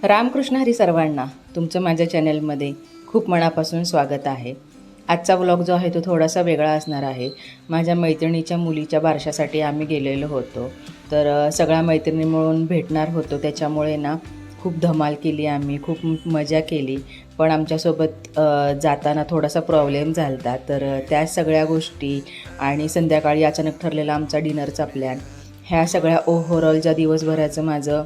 रामकृष्ण हरी सर्वांना. तुमचं माझ्या चॅनलमध्ये खूप मनापासून स्वागत आहे. आजचा व्लॉग जो आहे तो थोडासा वेगळा असणार आहे. माझ्या मैत्रिणीच्या मुलीच्या बारशासाठी आम्ही गेलेलो होतो. तर सगळ्या मैत्रिणी मिळून भेटणार होतो, त्याच्यामुळे ना खूप धमाल केली आम्ही, खूप मजा केली. पण आमच्यासोबत जाताना थोडासा प्रॉब्लेम झाला होता. तर त्या सगळ्या गोष्टी आणि संध्याकाळी अचानक ठरलेला आमचा डिनरचा प्लॅन, ह्या सगळ्या ओव्हरऑल ज्या दिवसभराचं माझं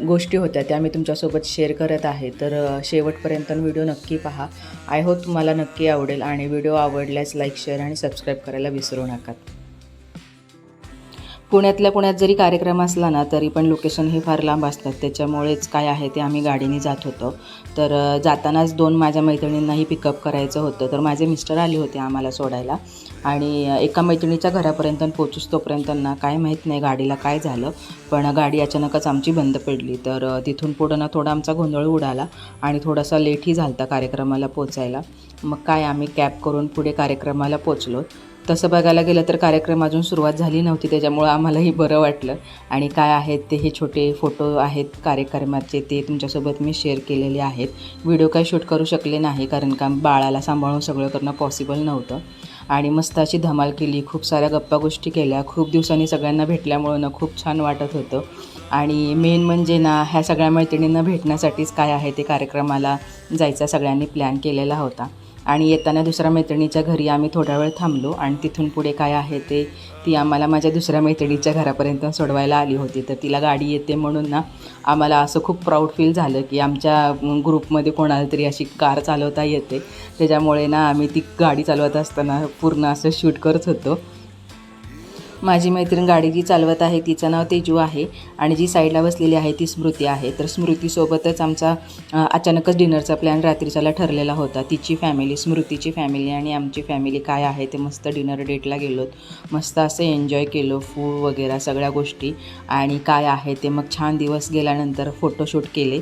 गोष्टी होत्या त्या मी तुमच्यासोबत शेअर करत आहे. तर शेवटपर्यंत व्हिडिओ नक्की पहा. आय होप तुम्हाला नक्की आवडेल आणि व्हिडिओ आवडल्यास लाईक, शेअर आणि सबस्क्राईब करायला विसरू नका. पुण्यातल्या पुण्यात जरी कार्यक्रम असला ना तरी पण लोकेशन हे फार लांब असतात, त्याच्यामुळेच काय आहे ते आम्ही गाडीने जात होतो. तर जातानाच 2 माझ्या मैत्रिणींनाही पिकअप करायचं होतं. तर माझे मिस्टर आले होते आम्हाला सोडायला आणि एका मैत्रिणीच्या घरापर्यंत पोचूस तोपर्यंत ना काय माहीत नाही गाडीला काय झालं, पण गाडी अचानकच आमची बंद पडली. तर तिथून पुढं ना थोडा आमचा गोंधळ उडाला आणि थोडासा लेटही झाला होता कार्यक्रमाला पोचायला. मग काय आम्ही कॅब करून पुढे कार्यक्रमाला पोचलो. तसं बघायला गेलं तर कार्यक्रम अजून सुरुवात झाली नव्हती, त्याच्यामुळं आम्हालाही बरं वाटलं. आणि काय आहेत ते हे छोटे फोटो आहेत कार्यक्रमाचे, ते तुमच्यासोबत मी शेअर केलेले आहेत. व्हिडिओ काय शूट करू शकले नाही कारण का बाळाला सांभाळून सगळं करणं पॉसिबल नव्हतं. आणि मस्त अशी धमाल केली, खूप साऱ्या गप्पा गोष्टी केल्या. खूप दिवसांनी सगळ्यांना भेटल्यामुळं ना खूप छान वाटत होतं. आणि मेन म्हणजे ना ह्या सगळ्या मैत्रिणींना भेटण्यासाठीच काय आहे ते कार्यक्रमाला जायचा सगळ्यांनी प्लॅन केलेला होता. आणि येताना दुसऱ्या मैत्रिणीच्या घरी आम्ही थोडा वेळ थांबलो आणि तिथून पुढे काय आहे ते ती आम्हाला माझ्या दुसऱ्या मैत्रिणीच्या घरापर्यंत सोडवायला आली होती. तर तिला गाडी येते म्हणून ना आम्हाला असं खूप प्राऊड फील झालं की आमच्या ग्रुपमध्ये कोणाला तरी अशी कार चालवता येते. त्याच्यामुळे ना आम्ही ती गाडी चालवत असताना पूर्ण असं शूट करत होतो. माझी मैत्रीण गाडी जी चालवत आहे तिचं नाव तेजू आहे आणि जी साईडला बसलेली आहे ती स्मृती आहे. तर स्मृतीसोबतच आमचा अचानकच डिनरचा प्लॅन रात्रीच्याला ठरलेला होता. तिची फॅमिली, स्मृतीची फॅमिली आणि आमची फॅमिली काय आहे ते मस्त डिनर डेटला गेलोत. मस्त असं एन्जॉय केलं, फूड वगैरे सगळ्या गोष्टी. आणि काय आहे ते मग छान दिवस गेल्यानंतर फोटोशूट केले.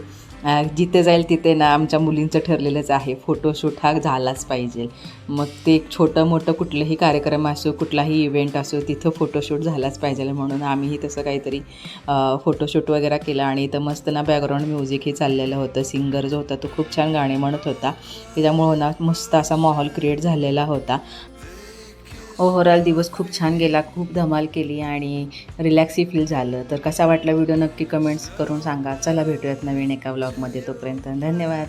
जिथे जाईल तिथे ना आमच्या मुलींचं ठरलेलंच आहे फोटोशूट हा झालाच पाहिजे. मग ते छोटं मोठं कुठलंही कार्यक्रम असो, कुठलाही इव्हेंट असो, तिथं फोटोशूट झालाच पाहिजे म्हणून आम्हीही तसं काहीतरी फोटोशूट वगैरे केलं. आणि इथं मस्त ना बॅकग्राऊंड म्युझिकही चाललेलं होतं. सिंगर जो होता तो खूप छान गाणे म्हणत होता, त्याच्यामुळं ना मस्त असा माहोल क्रिएट झालेला होता. ओव्हरऑल दिवस खूप छान गेला, खूप धमाल केली आणि रिलॅक्सही फील झालं. तर कसा वाटला व्हिडिओ नक्की कमेंट्स करून सांगा. चला भेटूयात नवीन एका व्लॉगमध्ये. तोपर्यंत धन्यवाद.